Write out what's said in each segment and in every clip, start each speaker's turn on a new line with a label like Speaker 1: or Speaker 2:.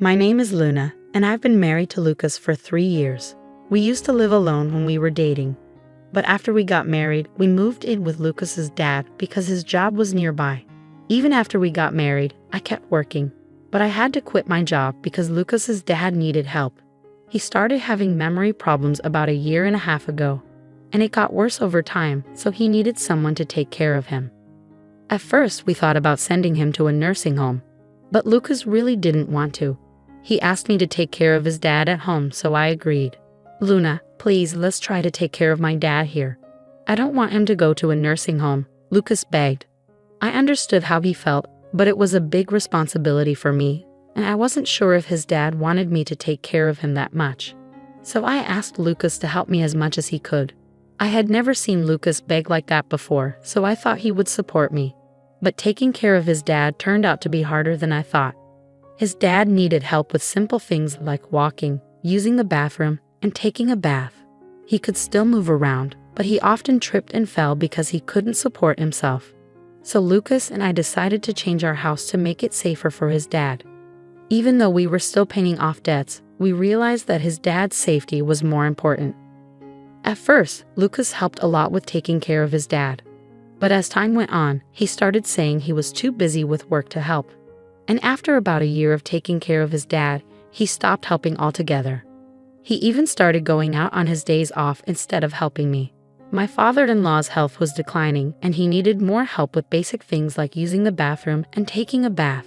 Speaker 1: My name is Luna, and I've been married to Lucas for 3 years. We used to live alone when we were dating. But after we got married, we moved in with Lucas's dad because his job was nearby. Even after we got married, I kept working. But I had to quit my job because Lucas's dad needed help. He started having memory problems about 1.5 years ago. And it got worse over time, so he needed someone to take care of him. At first, we thought about sending him to a nursing home. But Lucas really didn't want to. He asked me to take care of his dad at home, so I agreed. Luna, please, let's try to take care of my dad here. I don't want him to go to a nursing home, Lucas begged. I understood how he felt, but it was a big responsibility for me, and I wasn't sure if his dad wanted me to take care of him that much. So I asked Lucas to help me as much as he could. I had never seen Lucas beg like that before, so I thought he would support me. But taking care of his dad turned out to be harder than I thought. His dad needed help with simple things like walking, using the bathroom, and taking a bath. He could still move around, but he often tripped and fell because he couldn't support himself. So Lucas and I decided to change our house to make it safer for his dad. Even though we were still paying off debts, we realized that his dad's safety was more important. At first, Lucas helped a lot with taking care of his dad. But as time went on, he started saying he was too busy with work to help. And after about 1 year of taking care of his dad, he stopped helping altogether. He even started going out on his days off instead of helping me. My father-in-law's health was declining, and he needed more help with basic things like using the bathroom and taking a bath.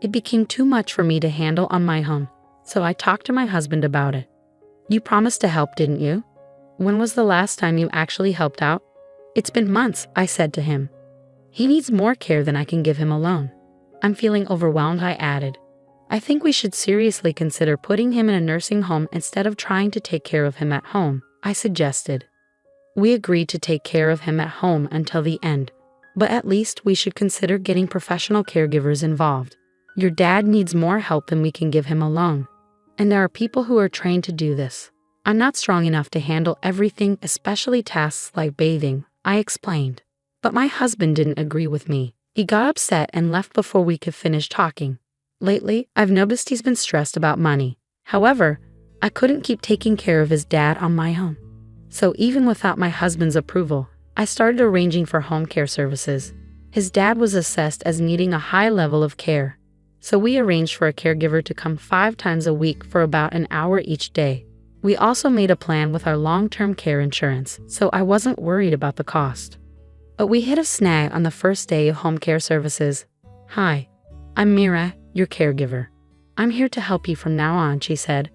Speaker 1: It became too much for me to handle on my own, so I talked to my husband about it. You promised to help, didn't you? When was the last time you actually helped out? It's been months, I said to him. He needs more care than I can give him alone. I'm feeling overwhelmed, I added. I think we should seriously consider putting him in a nursing home instead of trying to take care of him at home, I suggested. We agreed to take care of him at home until the end, but at least we should consider getting professional caregivers involved. Your dad needs more help than we can give him alone, and there are people who are trained to do this. I'm not strong enough to handle everything, especially tasks like bathing, I explained. But my husband didn't agree with me. He got upset and left before we could finish talking. Lately, I've noticed he's been stressed about money. However, I couldn't keep taking care of his dad on my own. So even without my husband's approval, I started arranging for home care services. His dad was assessed as needing a high level of care. So we arranged for a caregiver to come 5 times a week for about an hour each day. We also made a plan with our long-term care insurance, so I wasn't worried about the cost. But we hit a snag on the first day of home care services. Hi, I'm Mira, your caregiver. I'm here to help you from now on, she said.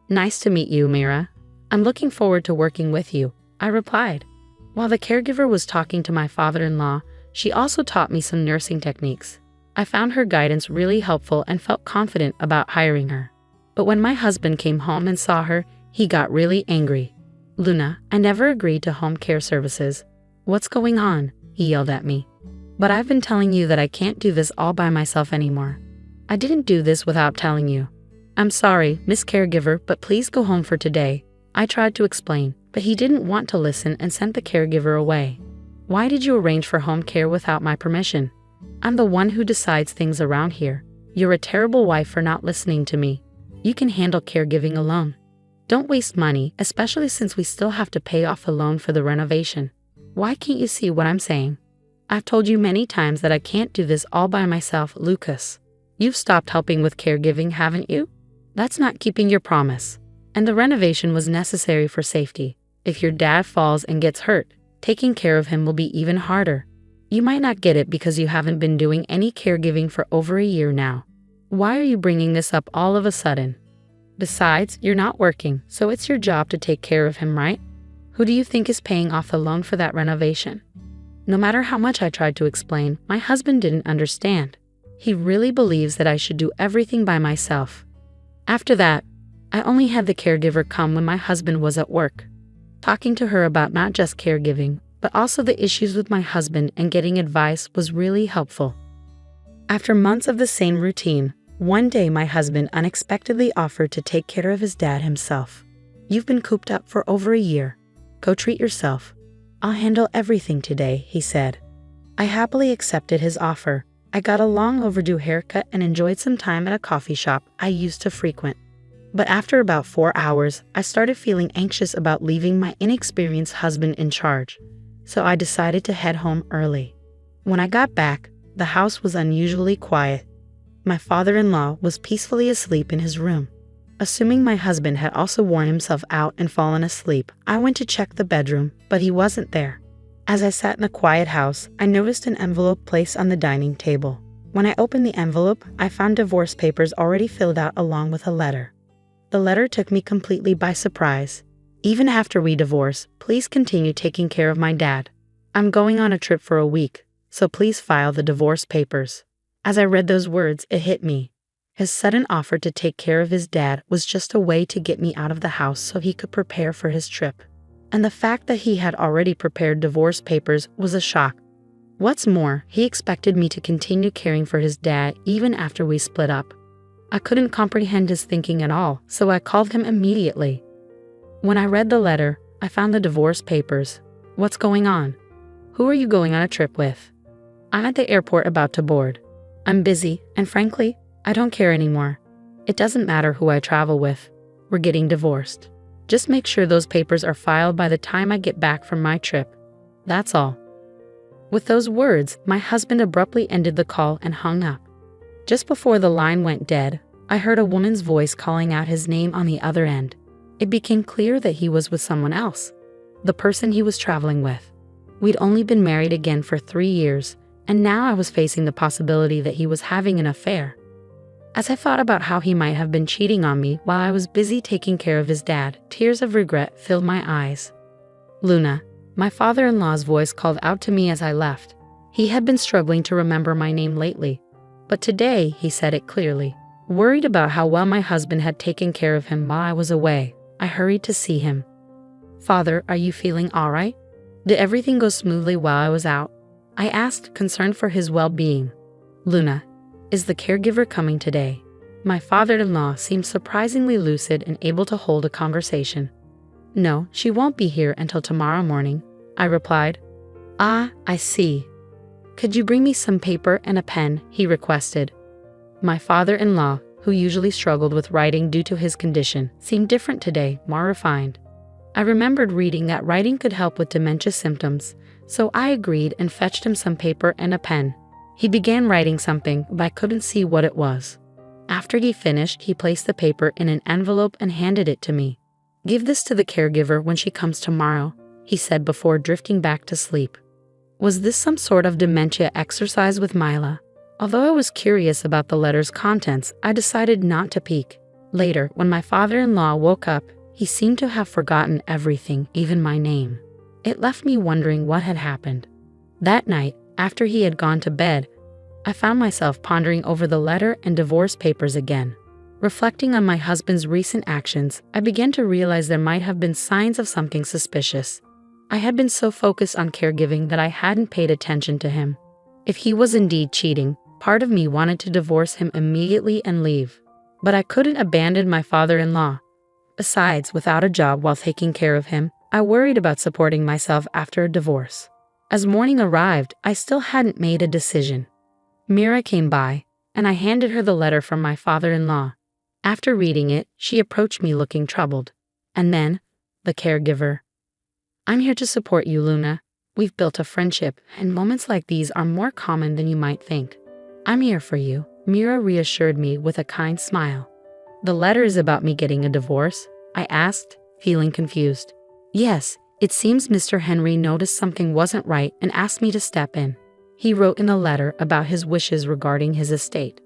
Speaker 1: Nice to meet you, Mira. I'm looking forward to working with you, I replied. While the caregiver was talking to my father-in-law, she also taught me some nursing techniques. I found her guidance really helpful and felt confident about hiring her. But when my husband came home and saw her, he got really angry. Luna, I never agreed to home care services. What's going on? He yelled at me. But I've been telling you that I can't do this all by myself anymore. I didn't do this without telling you. I'm sorry, Miss Caregiver, but please go home for today. I tried to explain, but he didn't want to listen and sent the caregiver away. Why did you arrange for home care without my permission? I'm the one who decides things around here. You're a terrible wife for not listening to me. You can handle caregiving alone. Don't waste money, especially since we still have to pay off the loan for the renovation. Why can't you see what I'm saying? I've told you many times that I can't do this all by myself, Lucas. You've stopped helping with caregiving, haven't you? That's not keeping your promise. And the renovation was necessary for safety. If your dad falls and gets hurt, taking care of him will be even harder. You might not get it because you haven't been doing any caregiving for over 1 year now. Why are you bringing this up all of a sudden? Besides, you're not working, so it's your job to take care of him, right? Who do you think is paying off the loan for that renovation? No matter how much I tried to explain, my husband didn't understand. He really believes that I should do everything by myself. After that, I only had the caregiver come when my husband was at work. Talking to her about not just caregiving, but also the issues with my husband and getting advice was really helpful. After months of the same routine, one day my husband unexpectedly offered to take care of his dad himself. You've been cooped up for over 1 year. Go treat yourself. I'll handle everything today, he said. I happily accepted his offer, I got a long overdue haircut and enjoyed some time at a coffee shop I used to frequent. But after about 4 hours, I started feeling anxious about leaving my inexperienced husband in charge, so I decided to head home early. When I got back, the house was unusually quiet. My father-in-law was peacefully asleep in his room. Assuming my husband had also worn himself out and fallen asleep, I went to check the bedroom, but he wasn't there. As I sat in the quiet house, I noticed an envelope placed on the dining table. When I opened the envelope, I found divorce papers already filled out along with a letter. The letter took me completely by surprise. Even after we divorce, please continue taking care of my dad. I'm going on a trip for a week, so please file the divorce papers. As I read those words, it hit me. His sudden offer to take care of his dad was just a way to get me out of the house so he could prepare for his trip. And the fact that he had already prepared divorce papers was a shock. What's more, he expected me to continue caring for his dad even after we split up. I couldn't comprehend his thinking at all, so I called him immediately. When I read the letter, I found the divorce papers. What's going on? Who are you going on a trip with? I'm at the airport about to board. I'm busy, and frankly, I don't care anymore. It doesn't matter who I travel with. We're getting divorced. Just make sure those papers are filed by the time I get back from my trip. That's all. With those words, my husband abruptly ended the call and hung up. Just before the line went dead, I heard a woman's voice calling out his name on the other end. It became clear that he was with someone else, the person he was traveling with. We'd only been married again for 3 years, and now I was facing the possibility that he was having an affair. As I thought about how he might have been cheating on me while I was busy taking care of his dad, tears of regret filled my eyes. Luna, my father-in-law's voice called out to me as I left. He had been struggling to remember my name lately, but today he said it clearly. Worried about how well my husband had taken care of him while I was away, I hurried to see him. Father, are you feeling all right? Did everything go smoothly while I was out? I asked, concerned for his well-being. Luna, is the caregiver coming today? My father-in-law seemed surprisingly lucid and able to hold a conversation. No, she won't be here until tomorrow morning, I replied. Ah, I see. Could you bring me some paper and a pen? He requested. My father-in-law, who usually struggled with writing due to his condition, seemed different today, more refined. I remembered reading that writing could help with dementia symptoms, so I agreed and fetched him some paper and a pen. He began writing something, but I couldn't see what it was. After he finished, he placed the paper in an envelope and handed it to me. Give this to the caregiver when she comes tomorrow, he said before drifting back to sleep. Was this some sort of dementia exercise with Mila? Although I was curious about the letter's contents, I decided not to peek. Later, when my father-in-law woke up, he seemed to have forgotten everything, even my name. It left me wondering what had happened. That night, after he had gone to bed, I found myself pondering over the letter and divorce papers again. Reflecting on my husband's recent actions, I began to realize there might have been signs of something suspicious. I had been so focused on caregiving that I hadn't paid attention to him. If he was indeed cheating, part of me wanted to divorce him immediately and leave. But I couldn't abandon my father-in-law. Besides, without a job while taking care of him, I worried about supporting myself after a divorce. As morning arrived, I still hadn't made a decision. Mira came by, and I handed her the letter from my father-in-law. After reading it, she approached me looking troubled. And then, the caregiver. I'm here to support you, Luna. We've built a friendship, and moments like these are more common than you might think. I'm here for you, Mira reassured me with a kind smile. The letter is about me getting a divorce? I asked, feeling confused. Yes, it seems Mr. Henry noticed something wasn't right and asked me to step in. He wrote in the letter about his wishes regarding his estate.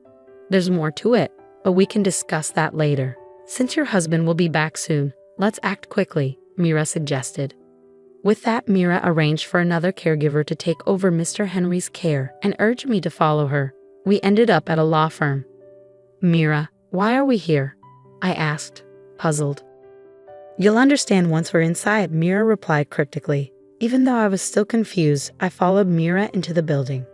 Speaker 1: There's more to it, but we can discuss that later. Since your husband will be back soon, let's act quickly, Mira suggested. With that, Mira arranged for another caregiver to take over Mr. Henry's care and urged me to follow her. We ended up at a law firm. Mira, why are we here? I asked, puzzled. You'll understand once we're inside, Mira replied cryptically. Even though I was still confused, I followed Mira into the building.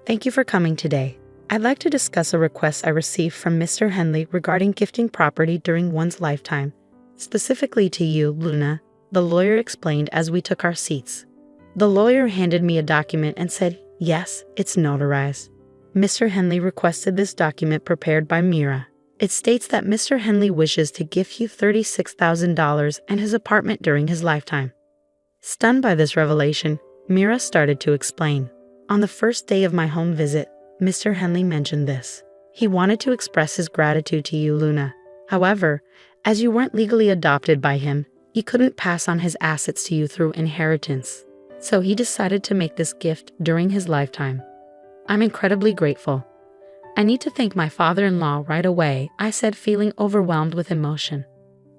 Speaker 1: Thank you for coming today. I'd like to discuss a request I received from Mr. Henley regarding gifting property during one's lifetime. Specifically to you, Luna, the lawyer explained as we took our seats. The lawyer handed me a document and said, yes, it's notarized. Mr. Henley requested this document prepared by Mira. It states that Mr. Henley wishes to gift you $36,000 and his apartment during his lifetime. Stunned by this revelation, Mira started to explain. On the first day of my home visit, Mr. Henley mentioned this. He wanted to express his gratitude to you, Luna. However, as you weren't legally adopted by him, he couldn't pass on his assets to you through inheritance. So he decided to make this gift during his lifetime. I'm incredibly grateful. I need to thank my father-in-law right away, I said, feeling overwhelmed with emotion.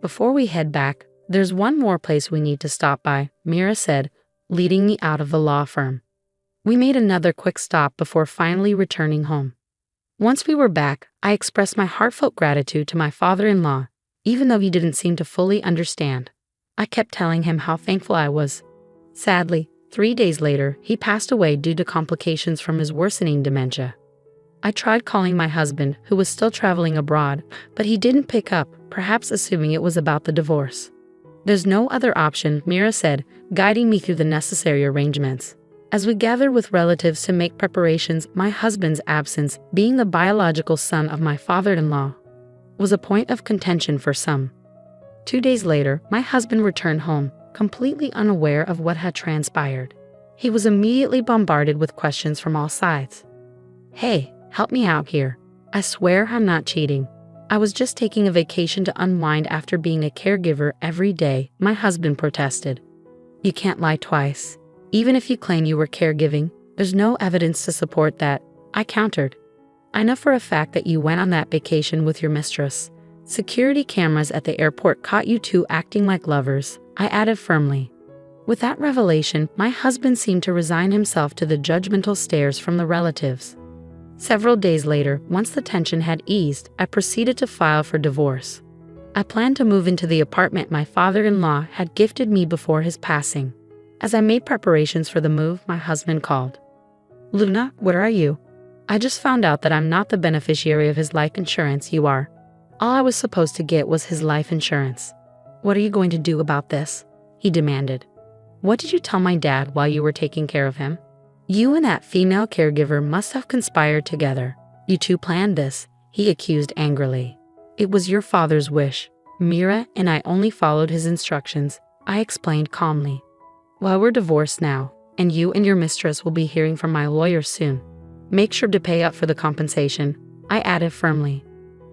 Speaker 1: Before we head back, there's one more place we need to stop by, Mira said, leading me out of the law firm. We made another quick stop before finally returning home. Once we were back, I expressed my heartfelt gratitude to my father-in-law, even though he didn't seem to fully understand. I kept telling him how thankful I was. Sadly, 3 days later, he passed away due to complications from his worsening dementia. I tried calling my husband, who was still traveling abroad, but he didn't pick up, perhaps assuming it was about the divorce. There's no other option, Mira said, guiding me through the necessary arrangements. As we gathered with relatives to make preparations, my husband's absence, being the biological son of my father-in-law, was a point of contention for some. 2 days later, my husband returned home, completely unaware of what had transpired. He was immediately bombarded with questions from all sides. Hey, help me out here. I swear I'm not cheating. I was just taking a vacation to unwind after being a caregiver every day, my husband protested. You can't lie twice. Even if you claim you were caregiving, there's no evidence to support that, I countered. I know for a fact that you went on that vacation with your mistress. Security cameras at the airport caught you two acting like lovers, I added firmly. With that revelation, my husband seemed to resign himself to the judgmental stares from the relatives. Several days later, once the tension had eased, I proceeded to file for divorce. I planned to move into the apartment my father-in-law had gifted me before his passing. As I made preparations for the move, my husband called. Luna, where are you? I just found out that I'm not the beneficiary of his life insurance, you are. All I was supposed to get was his life insurance. What are you going to do about this? He demanded. What did you tell my dad while you were taking care of him? You and that female caregiver must have conspired together. You two planned this, he accused angrily. It was your father's wish. Mira and I only followed his instructions, I explained calmly. Well, we're divorced now, and you and your mistress will be hearing from my lawyer soon. Make sure to pay up for the compensation, I added firmly.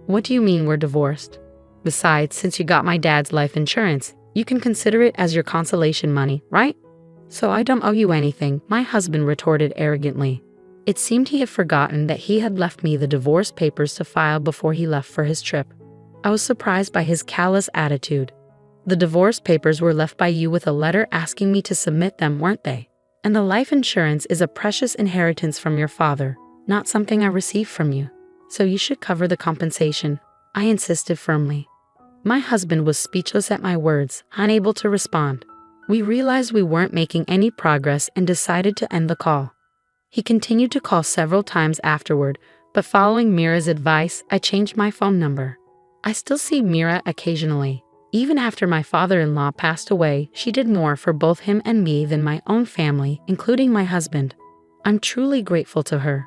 Speaker 1: What do you mean we're divorced? Besides, since you got my dad's life insurance, you can consider it as your consolation money, right? So I don't owe you anything, my husband retorted arrogantly. It seemed he had forgotten that he had left me the divorce papers to file before he left for his trip. I was surprised by his callous attitude. The divorce papers were left by you with a letter asking me to submit them, weren't they? And the life insurance is a precious inheritance from your father, not something I received from you. So you should cover the compensation, I insisted firmly. My husband was speechless at my words, unable to respond. We realized we weren't making any progress and decided to end the call. He continued to call several times afterward, but following Mira's advice, I changed my phone number. I still see Mira occasionally. Even after my father-in-law passed away, she did more for both him and me than my own family, including my husband. I'm truly grateful to her.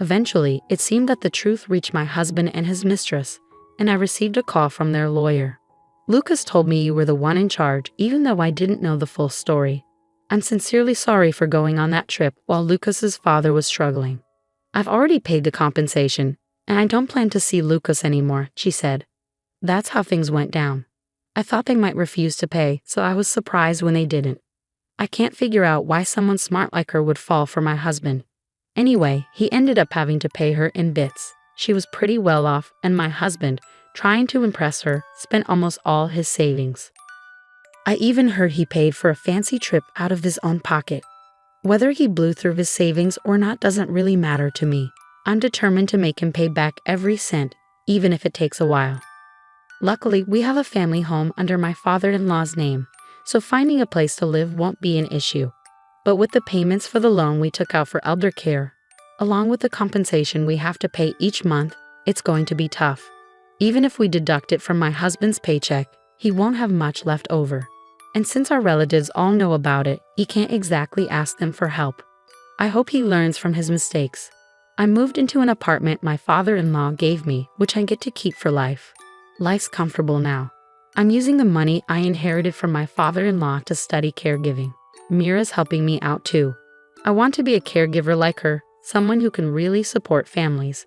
Speaker 1: Eventually, it seemed that the truth reached my husband and his mistress, and I received a call from their lawyer. Lucas told me you were the one in charge, even though I didn't know the full story. I'm sincerely sorry for going on that trip while Lucas's father was struggling. I've already paid the compensation, and I don't plan to see Lucas anymore, she said. That's how things went down. I thought they might refuse to pay, so I was surprised when they didn't. I can't figure out why someone smart like her would fall for my husband. Anyway, he ended up having to pay her in bits. She was pretty well off, and my husband, trying to impress her, spent almost all his savings. I even heard he paid for a fancy trip out of his own pocket. Whether he blew through his savings or not doesn't really matter to me. I'm determined to make him pay back every cent, even if it takes a while. Luckily, we have a family home under my father-in-law's name, so finding a place to live won't be an issue. But with the payments for the loan we took out for elder care, along with the compensation we have to pay each month, it's going to be tough. Even if we deduct it from my husband's paycheck, he won't have much left over. And since our relatives all know about it, he can't exactly ask them for help. I hope he learns from his mistakes. I moved into an apartment my father-in-law gave me, which I get to keep for life. Life's comfortable now. I'm using the money I inherited from my father-in-law to study caregiving. Mira's helping me out too. I want to be a caregiver like her, someone who can really support families.